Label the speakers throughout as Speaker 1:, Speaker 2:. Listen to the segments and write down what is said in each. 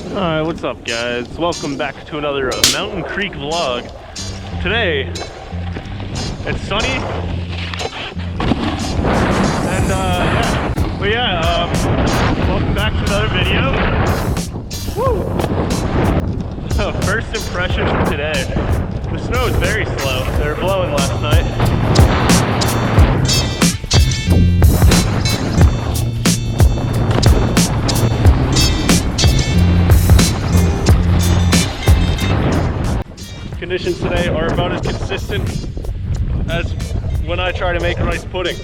Speaker 1: Alright, what's up guys? Welcome back to another Mountain Creek vlog. Today, it's sunny. And welcome back to another video. Woo! So, first impressions of today. The snow is very slow. They were blowing last night. Conditions today are about as consistent as when I try to make rice pudding.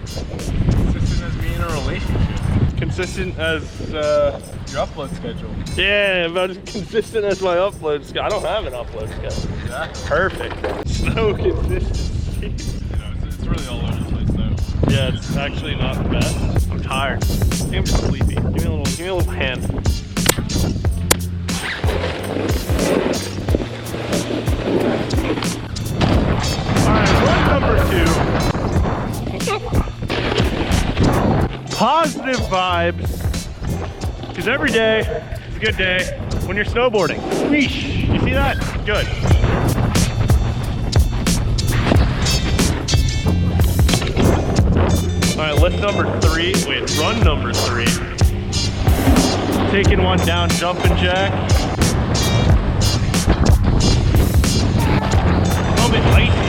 Speaker 2: Consistent as being in a relationship.
Speaker 1: Consistent as
Speaker 2: your upload schedule.
Speaker 1: yeah, about as consistent as my upload schedule. I don't have an upload schedule.
Speaker 2: Exactly.
Speaker 1: Perfect. Snow consistency.
Speaker 2: You know, it's really all over the place though.
Speaker 1: Yeah, it's actually not the best. I'm tired. I think I'm just sleepy. Give me a little hand. Number 2, positive vibes, because every day is a good day when you're snowboarding. Weesh. You see that? Good. Alright, lift number 3, wait, run number 3. Taking one down, jumping jack. A little bit icy.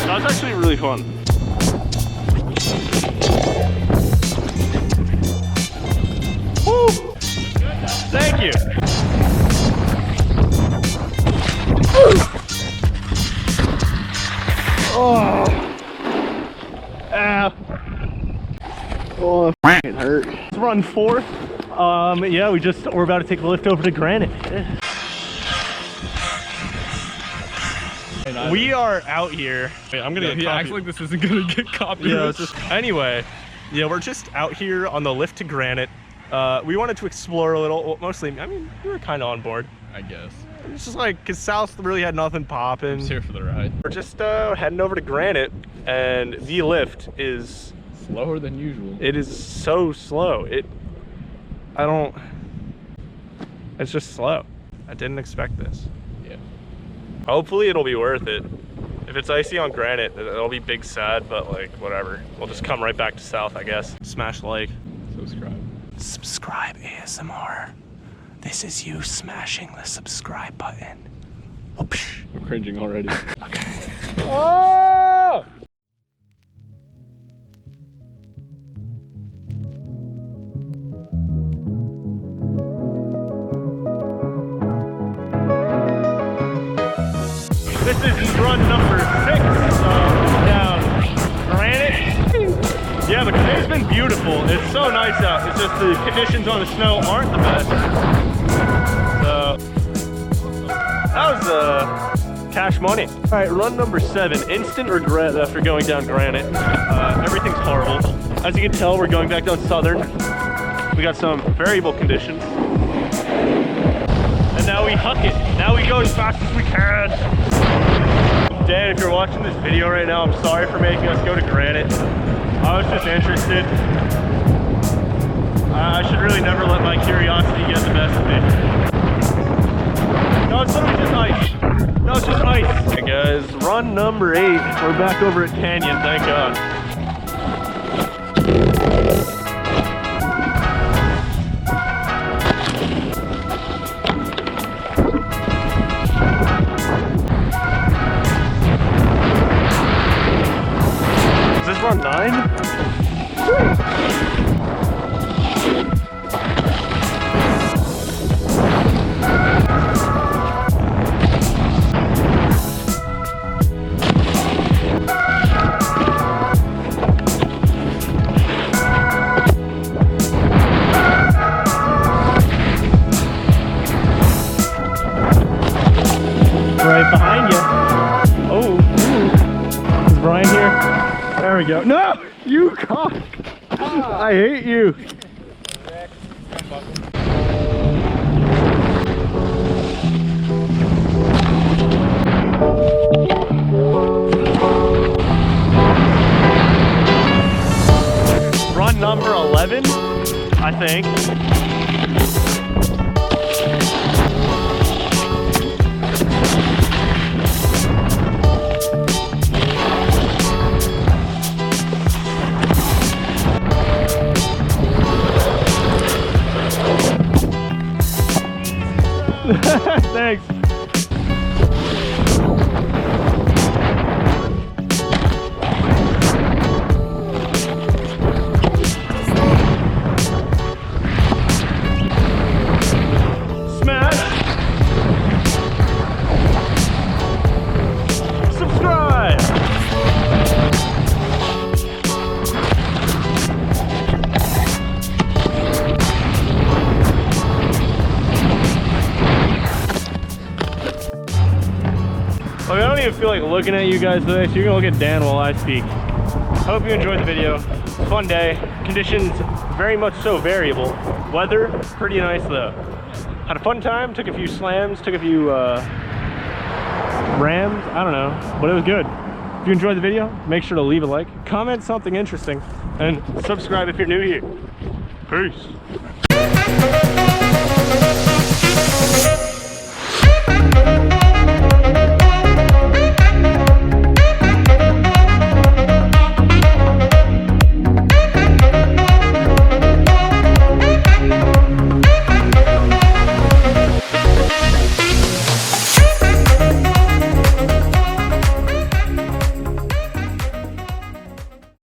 Speaker 1: That was actually really fun. Woo! Thank you. Oh. Oh, it hurt. Let's run 4. Yeah, we're about to take the lift over to Granite. Yeah. We are out here. Wait, I'm gonna.
Speaker 2: He acts like this isn't gonna get copied.
Speaker 1: Yeah, anyway, yeah, we're just out here on the lift to Granite. We wanted to explore a little. Well, mostly, I mean, we were kind of on board.
Speaker 2: I guess.
Speaker 1: It's just like, cause South really had nothing popping.
Speaker 2: Just here for the ride.
Speaker 1: We're just heading over to Granite, and the lift is
Speaker 2: slower than usual.
Speaker 1: It is so slow. It's just slow. I didn't expect this.
Speaker 2: Yeah. Hopefully it'll be worth it. If it's icy on Granite, it'll be big sad, but like, whatever. We'll just come right back to South, I guess. Smash like. Subscribe ASMR. This is you smashing the subscribe button. Whoopsh.
Speaker 3: I'm cringing already.
Speaker 2: Okay.
Speaker 1: Oh! This is run number 6 down Granite. Yeah, but today's been beautiful. It's so nice out. It's just the conditions on the snow aren't the best. So that was cash money. All right, run number 7. Instant regret after going down Granite. Everything's horrible. As you can tell, we're going back down Southern. We got some variable conditions. And now we huck it. Now we go as fast as we can. Dan, if you're watching this video right now, I'm sorry for making us go to Granite. I was just interested. I should really never let my curiosity get the best of me. No, it's literally just ice. No, it's just ice. Hey guys, run number 8. We're back over at Canyon, thank God. Run 9? Right behind you. Oh, ooh. Is Brian here? There we go. No! You cock! I hate you! think. Thanks. Smash. Subscribe. I don't even feel like looking at you guys today, so you're gonna look at Dan while I speak. Hope you enjoyed the video. Fun day. Conditions very much so variable. Weather, pretty nice though. Had a fun time, took a few slams, took a few rams, I don't know, but it was good. If you enjoyed the video, make sure to leave a like, comment something interesting, and subscribe if you're new here. Peace.